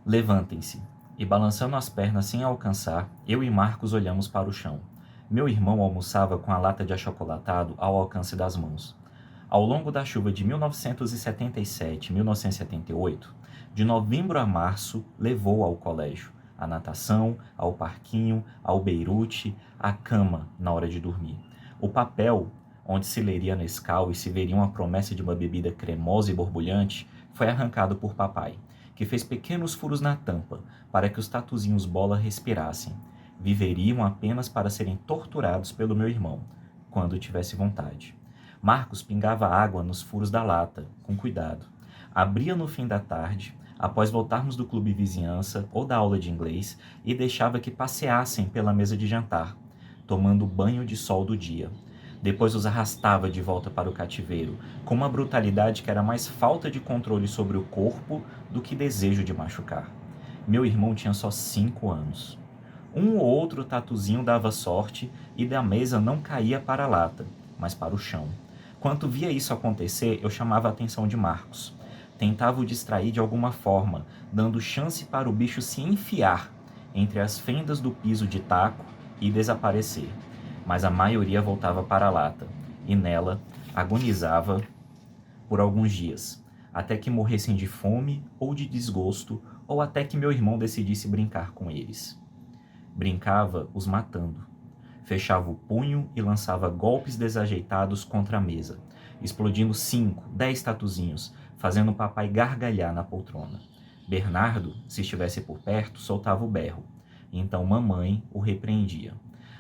Levantem-se. E balançando as pernas sem alcançar, eu e Marcos olhamos para o chão. Meu irmão almoçava com a lata de achocolatado ao alcance das mãos. Ao longo da chuva de 1977 e 1978, de novembro a março, levou ao colégio, à natação, ao parquinho, ao Beirute, à cama na hora de dormir. O papel, onde se leria Nescau e se veria uma promessa de uma bebida cremosa e borbulhante, foi arrancado por papai, que fez pequenos furos na tampa para que os tatuzinhos bola respirassem. Viveriam apenas para serem torturados pelo meu irmão, quando tivesse vontade. Marcos pingava água nos furos da lata, com cuidado. Abria no fim da tarde, após voltarmos do clube vizinhança ou da aula de inglês, e deixava que passeassem pela mesa de jantar, tomando o banho de sol do dia. Depois os arrastava de volta para o cativeiro, com uma brutalidade que era mais falta de controle sobre o corpo do que desejo de machucar. Meu irmão tinha só 5 anos. Um ou outro tatuzinho dava sorte e da mesa não caía para a lata, mas para o chão. Quando via isso acontecer, eu chamava a atenção de Marcos. Tentava o distrair de alguma forma, dando chance para o bicho se enfiar entre as fendas do piso de taco e desaparecer. Mas a maioria voltava para a lata, e nela agonizava por alguns dias, até que morressem de fome ou de desgosto, ou até que meu irmão decidisse brincar com eles. Brincava os matando. Fechava o punho e lançava golpes desajeitados contra a mesa, explodindo 5, 10 tatuzinhos, fazendo o papai gargalhar na poltrona. Bernardo, se estivesse por perto, soltava o berro. Então mamãe o repreendia.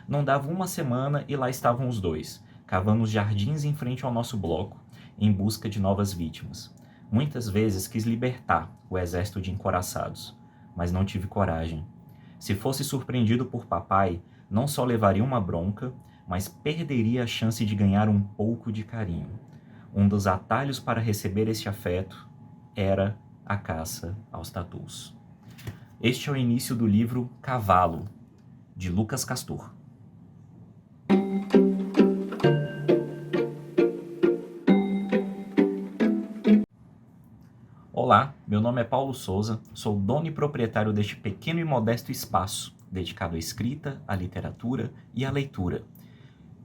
Não dava uma semana e lá estavam os dois, cavando os jardins em frente ao nosso bloco, em busca de novas vítimas. Muitas vezes quis libertar o exército de encouraçados, mas não tive coragem. Se fosse surpreendido por papai, não só levaria uma bronca, mas perderia a chance de ganhar um pouco de carinho. Um dos atalhos para receber este afeto era a caça aos tatus. Este é o início do livro Cavalo, de Lucas Castor. Olá, meu nome é Paulo Souza, sou dono e proprietário deste pequeno e modesto espaço, dedicado à escrita, à literatura e à leitura.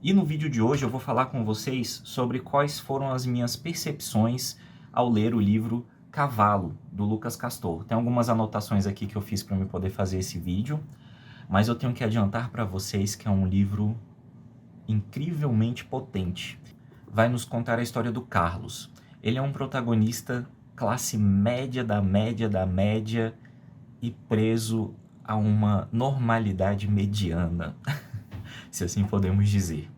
E no vídeo de hoje eu vou falar com vocês sobre quais foram as minhas percepções ao ler o livro Cavalo, do Lucas Castor. Tem algumas anotações aqui que eu fiz para eu poder fazer esse vídeo, mas eu tenho que adiantar para vocês que é um livro incrivelmente potente. Vai nos contar a história do Carlos. Ele é um protagonista classe média da média da média e preso a uma normalidade mediana, se assim podemos dizer.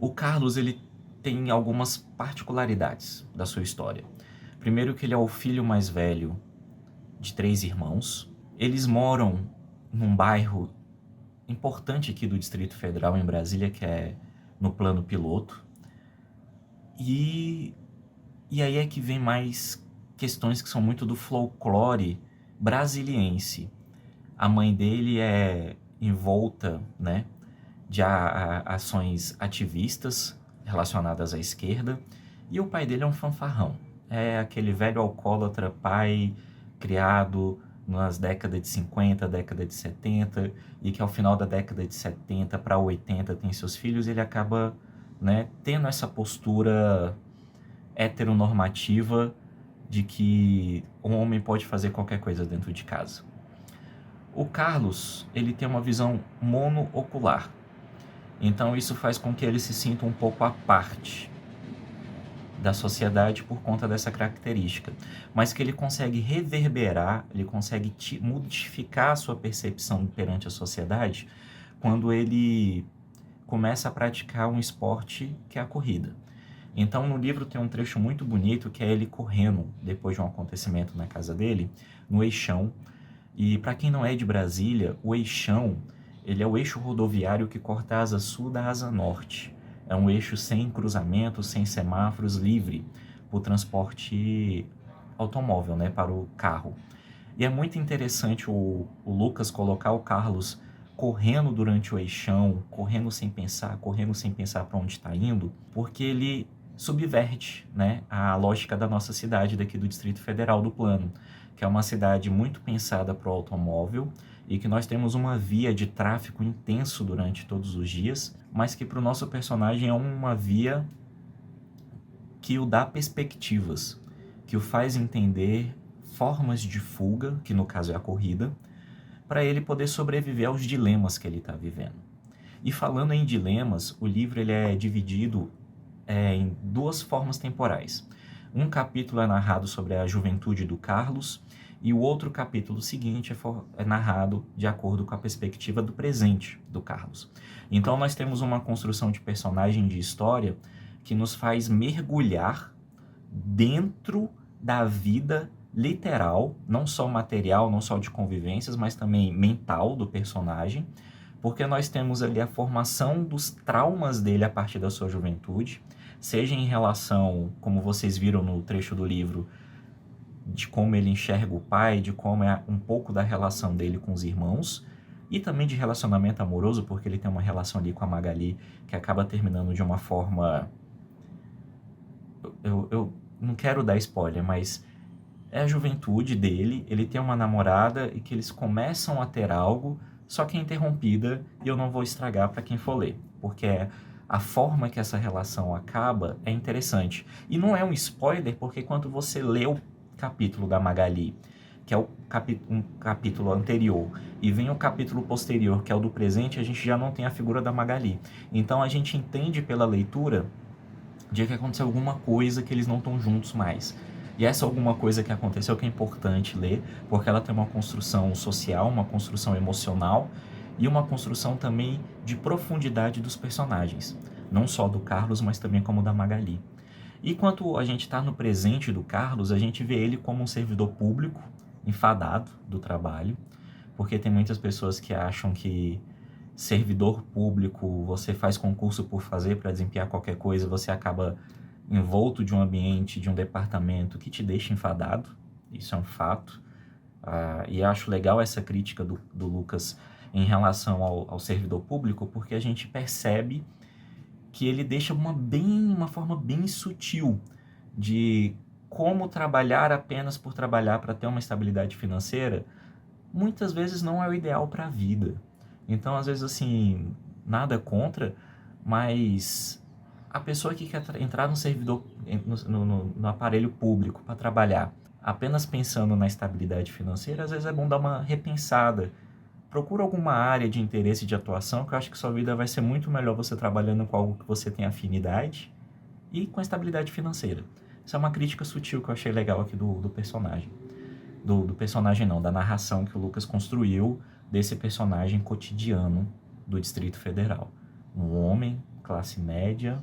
O Carlos, ele tem algumas particularidades da sua história. Primeiro que ele é o filho mais velho de 3 irmãos. Eles moram num bairro importante aqui do Distrito Federal, em Brasília, que é no Plano Piloto. E aí é que vem mais questões que são muito do folclore brasiliense. A mãe dele é envolta, né, de ações ativistas relacionadas à esquerda, e o pai dele é um fanfarrão. É aquele velho alcoólatra pai criado nas décadas de 50, década de 70, e que ao final da década de 70 para 80 tem seus filhos, ele acaba, né, tendo essa postura heteronormativa de que um homem pode fazer qualquer coisa dentro de casa. O Carlos, ele tem uma visão monoocular, então isso faz com que ele se sinta um pouco à parte da sociedade por conta dessa característica, mas que ele consegue reverberar, ele consegue modificar a sua percepção perante a sociedade quando ele começa a praticar um esporte que é a corrida. Então, no livro tem um trecho muito bonito que é ele correndo depois de um acontecimento na casa dele, no Eixão. E para quem não é de Brasília, o Eixão, ele é o eixo rodoviário que corta a asa sul da asa norte. É um eixo sem cruzamentos, sem semáforos, livre para o transporte automóvel, né, para o carro. E é muito interessante o Lucas colocar o Carlos correndo durante o Eixão, correndo sem pensar para onde está indo, porque ele subverte, né, a lógica da nossa cidade, daqui do Distrito Federal, do Plano, que é uma cidade muito pensada para o automóvel e que nós temos uma via de tráfego intenso durante todos os dias, mas que para o nosso personagem é uma via que o dá perspectivas, que o faz entender formas de fuga, que no caso é a corrida, para ele poder sobreviver aos dilemas que ele está vivendo. E falando em dilemas, o livro ele é dividido em duas formas temporais. Um capítulo é narrado sobre a juventude do Carlos e o outro capítulo seguinte é narrado de acordo com a perspectiva do presente do Carlos. Então nós temos uma construção de personagem de história que nos faz mergulhar dentro da vida literal, não só material, não só de convivências, mas também mental do personagem, porque nós temos ali a formação dos traumas dele a partir da sua juventude, seja em relação, como vocês viram no trecho do livro, de como ele enxerga o pai, de como é um pouco da relação dele com os irmãos, e também de relacionamento amoroso, porque ele tem uma relação ali com a Magali que acaba terminando de uma forma... Eu não quero dar spoiler, mas é a juventude dele, ele tem uma namorada e que eles começam a ter algo, só que é interrompida e eu não vou estragar para quem for ler, porque a forma que essa relação acaba é interessante. E não é um spoiler, porque quando você lê o capítulo da Magali, que é um capítulo anterior, e vem o capítulo posterior, que é o do presente, a gente já não tem a figura da Magali. Então a gente entende pela leitura de que aconteceu alguma coisa que eles não estão juntos mais. E essa alguma coisa que aconteceu que é importante ler, porque ela tem uma construção social, uma construção emocional e uma construção também de profundidade dos personagens. Não só do Carlos, mas também como da Magali. E quando a gente está no presente do Carlos, a gente vê ele como um servidor público, enfadado do trabalho, porque tem muitas pessoas que acham que servidor público, você faz concurso por fazer para desempenhar qualquer coisa, você acaba envolto de um ambiente, de um departamento que te deixa enfadado, isso é um fato. E acho legal essa crítica do Lucas em relação ao servidor público, porque a gente percebe que ele deixa uma forma bem sutil de como trabalhar apenas por trabalhar para ter uma estabilidade financeira, muitas vezes não é o ideal para a vida. Então, às vezes, assim, nada contra, mas a pessoa que quer entrar no servidor, no aparelho público para trabalhar, apenas pensando na estabilidade financeira, às vezes é bom dar uma repensada. Procura alguma área de interesse de atuação, que eu acho que sua vida vai ser muito melhor você trabalhando com algo que você tem afinidade e com estabilidade financeira. Isso é uma crítica sutil que eu achei legal aqui do personagem. Do personagem não, da narração que o Lucas construiu desse personagem cotidiano do Distrito Federal. Um homem, classe média,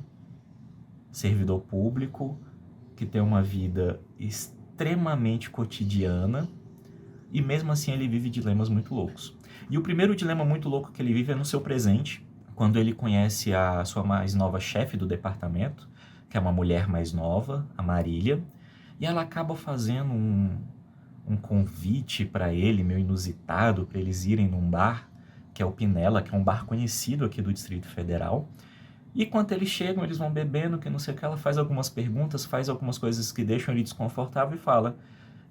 servidor público, que tem uma vida extremamente cotidiana e mesmo assim ele vive dilemas muito loucos. E o primeiro dilema muito louco que ele vive é no seu presente, quando ele conhece a sua mais nova chefe do departamento, que é uma mulher mais nova, a Marília, e ela acaba fazendo um convite para ele, meio inusitado, para eles irem num bar, que é o Pinela, que é um bar conhecido aqui do Distrito Federal. E quando eles chegam, eles vão bebendo, que não sei o que, ela faz algumas perguntas, faz algumas coisas que deixam ele desconfortável e fala: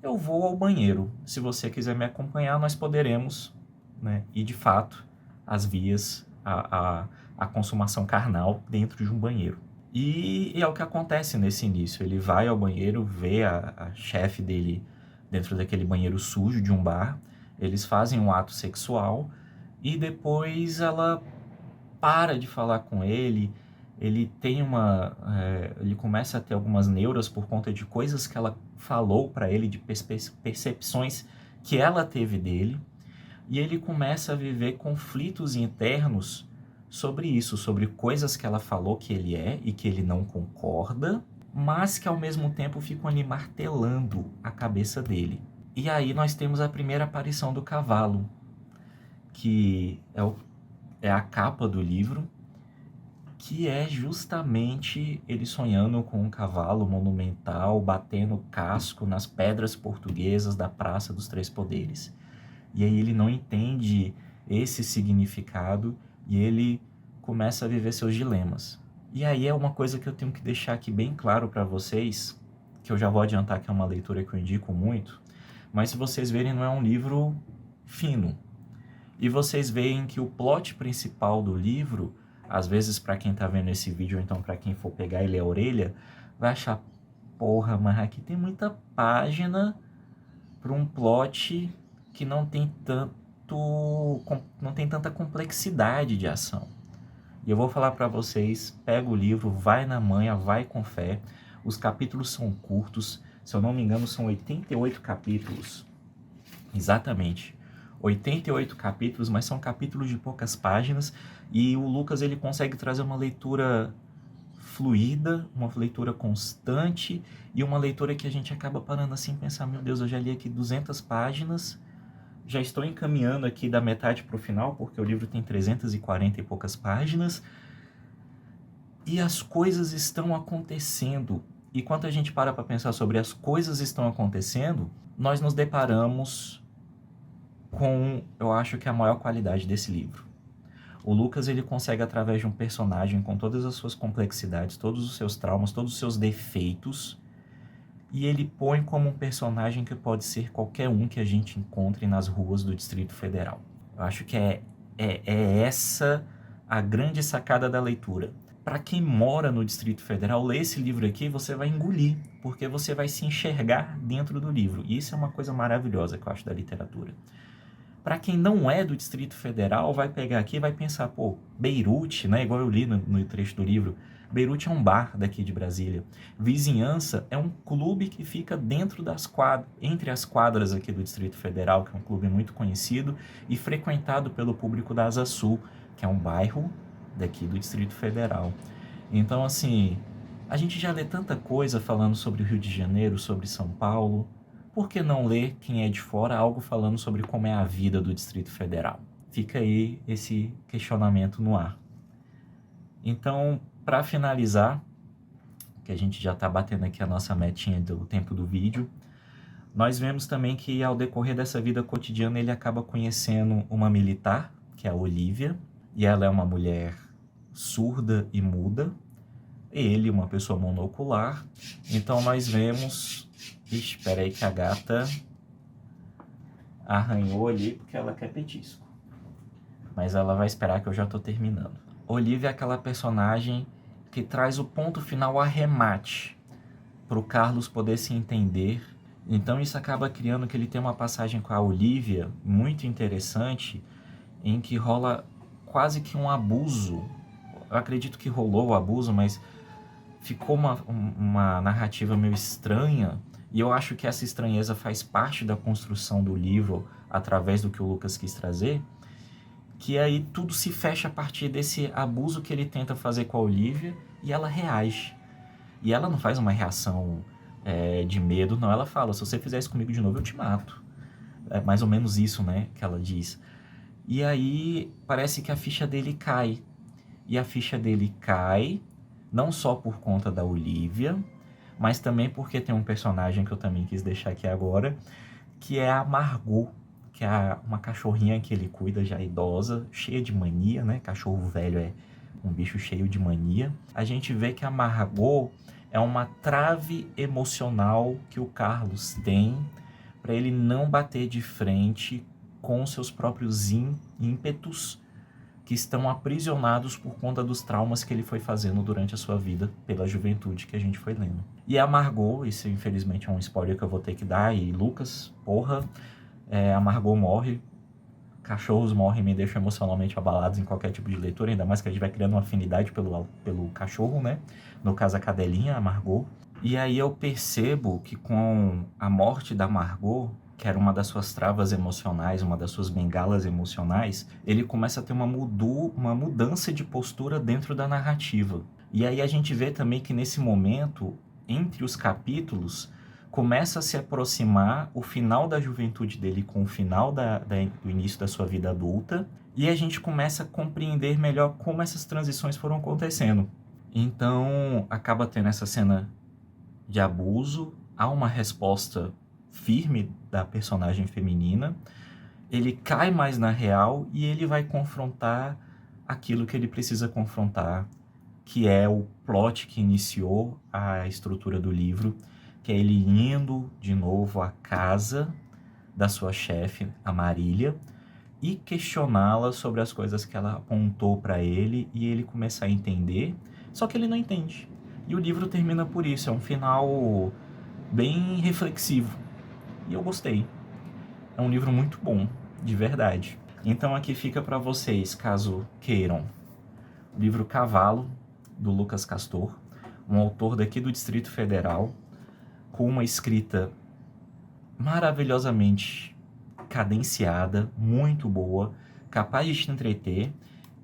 eu vou ao banheiro, se você quiser me acompanhar, nós poderemos, né? E de fato, as vias, a consumação carnal dentro de um banheiro. E é o que acontece nesse início, ele vai ao banheiro, vê a chefe dele dentro daquele banheiro sujo de um bar, eles fazem um ato sexual e depois ela para de falar com ele, ele começa a ter algumas neuras por conta de coisas que ela falou para ele, de percepções que ela teve dele, e ele começa a viver conflitos internos sobre isso, sobre coisas que ela falou que ele é e que ele não concorda, mas que ao mesmo tempo ficam ali martelando a cabeça dele. E aí nós temos a primeira aparição do cavalo, que é a capa do livro, que é justamente ele sonhando com um cavalo monumental, batendo casco nas pedras portuguesas da Praça dos Três Poderes. E aí ele não entende esse significado e ele começa a viver seus dilemas. E aí é uma coisa que eu tenho que deixar aqui bem claro para vocês, que eu já vou adiantar que é uma leitura que eu indico muito, mas se vocês verem, não é um livro fino. E vocês veem que o plot principal do livro, às vezes para quem tá vendo esse vídeo, ou então para quem for pegar e ler a orelha, vai achar, porra, mas aqui tem muita página para um plot que não tem tanta complexidade de ação. E eu vou falar para vocês, pega o livro, vai na manha, vai com fé. Os capítulos são curtos, se eu não me engano são 88 capítulos. Exatamente. 88 capítulos, mas são capítulos de poucas páginas, e o Lucas ele consegue trazer uma leitura fluida, uma leitura constante, e uma leitura que a gente acaba parando assim e pensar, meu Deus, eu já li aqui 200 páginas, já estou encaminhando aqui da metade para o final, porque o livro tem 340 e poucas páginas, e as coisas estão acontecendo. E quando a gente para pensar sobre as coisas estão acontecendo, nós nos deparamos com, eu acho que a maior qualidade desse livro. O Lucas, ele consegue, através de um personagem com todas as suas complexidades, todos os seus traumas, todos os seus defeitos, e ele põe como um personagem que pode ser qualquer um que a gente encontre nas ruas do Distrito Federal. Eu acho que é essa a grande sacada da leitura. Para quem mora no Distrito Federal, ler esse livro aqui, você vai engolir, porque você vai se enxergar dentro do livro. E isso é uma coisa maravilhosa que eu acho da literatura. Para quem não é do Distrito Federal, vai pegar aqui e vai pensar, pô, Beirute, né? Igual eu li no trecho do livro, Beirute é um bar daqui de Brasília. Vizinhança é um clube que fica dentro entre as quadras aqui do Distrito Federal, que é um clube muito conhecido e frequentado pelo público da Asa Sul, que é um bairro daqui do Distrito Federal. Então, assim, a gente já lê tanta coisa falando sobre o Rio de Janeiro, sobre São Paulo. Por que não ler, quem é de fora, algo falando sobre como é a vida do Distrito Federal? Fica aí esse questionamento no ar. Então, para finalizar, que a gente já está batendo aqui a nossa metinha do tempo do vídeo, nós vemos também que ao decorrer dessa vida cotidiana ele acaba conhecendo uma militar, que é a Olivia, e ela é uma mulher surda e muda, ele uma pessoa monocular. Então nós vemos... Ixi, espera aí que a gata arranhou ali porque ela quer petisco. Mas ela vai esperar que eu já tô terminando. Olivia é aquela personagem que traz o ponto final, arremate, para o Carlos poder se entender. Então isso acaba criando que ele tem uma passagem com a Olivia muito interessante, em que rola quase que um abuso. Eu acredito que rolou o abuso, mas ficou uma narrativa meio estranha. E eu acho que essa estranheza faz parte da construção do livro, através do que o Lucas quis trazer, que aí tudo se fecha a partir desse abuso que ele tenta fazer com a Olivia, e ela reage. E ela não faz uma reação de medo, não. Ela fala, se você fizer isso comigo de novo, eu te mato. É mais ou menos isso, né, que ela diz. E aí parece que a ficha dele cai. E a ficha dele cai, não só por conta da Olivia, mas também porque tem um personagem que eu também quis deixar aqui agora, que é a Margot, que é uma cachorrinha que ele cuida, já idosa, cheia de mania, né? Cachorro velho é um bicho cheio de mania. A gente vê que a Margot é uma trave emocional que o Carlos tem para ele não bater de frente com seus próprios ímpetos, que estão aprisionados por conta dos traumas que ele foi fazendo durante a sua vida, pela juventude que a gente foi lendo. E a Margot, isso infelizmente é um spoiler que eu vou ter que dar, e Lucas, porra, a Margot morre, cachorros morrem, me deixam emocionalmente abalados em qualquer tipo de leitura, ainda mais que a gente vai criando uma afinidade pelo cachorro, né? No caso a cadelinha, a Margot. E aí eu percebo que com a morte da Margot, que era uma das suas travas emocionais, uma das suas bengalas emocionais, ele começa a ter uma mudança de postura dentro da narrativa. E aí a gente vê também que nesse momento, entre os capítulos, começa a se aproximar o final da juventude dele com o final do início da sua vida adulta, e a gente começa a compreender melhor como essas transições foram acontecendo. Então, acaba tendo essa cena de abuso, há uma resposta firme da personagem feminina, ele cai mais na real e ele vai confrontar aquilo que ele precisa confrontar, que é o plot que iniciou a estrutura do livro, que é ele indo de novo à casa da sua chefe, a Marília, e questioná-la sobre as coisas que ela apontou para ele e ele começar a entender, só que ele não entende. E o livro termina por isso, é um final bem reflexivo. E eu gostei. É um livro muito bom, de verdade. Então aqui fica para vocês, caso queiram, o livro Cavalo, do Lucas Castor, um autor daqui do Distrito Federal, com uma escrita maravilhosamente cadenciada, muito boa, capaz de te entreter.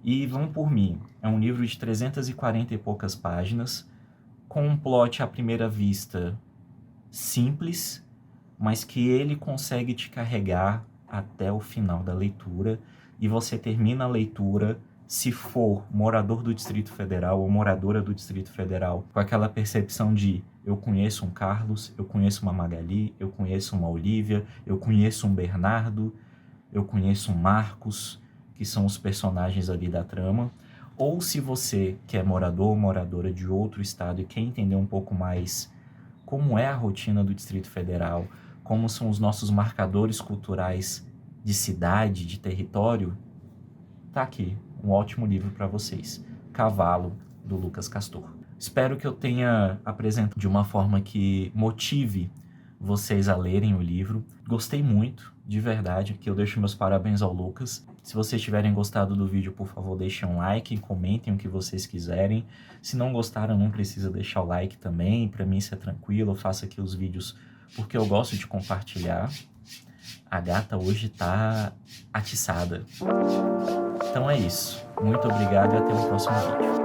E vão por mim, é um livro de 340 e poucas páginas, com um plot à primeira vista simples, mas que ele consegue te carregar até o final da leitura, e você termina a leitura, se for morador do Distrito Federal ou moradora do Distrito Federal, com aquela percepção de eu conheço um Carlos, eu conheço uma Magali, eu conheço uma Olivia, eu conheço um Bernardo, eu conheço um Marcos, que são os personagens ali da trama. Ou se você que é morador ou moradora de outro estado e quer entender um pouco mais como é a rotina do Distrito Federal, como são os nossos marcadores culturais de cidade, de território, tá aqui um ótimo livro para vocês, Cavalo, do Lucas Castor. Espero que eu tenha apresentado de uma forma que motive vocês a lerem o livro. Gostei muito, de verdade, que eu deixo meus parabéns ao Lucas. Se vocês tiverem gostado do vídeo, por favor, deixem um like, comentem o que vocês quiserem. Se não gostaram, não precisa deixar o like também, para mim isso é tranquilo, eu faço aqui os vídeos porque eu gosto de compartilhar. A gata hoje tá atiçada. Então é isso. Muito obrigado e até o próximo vídeo.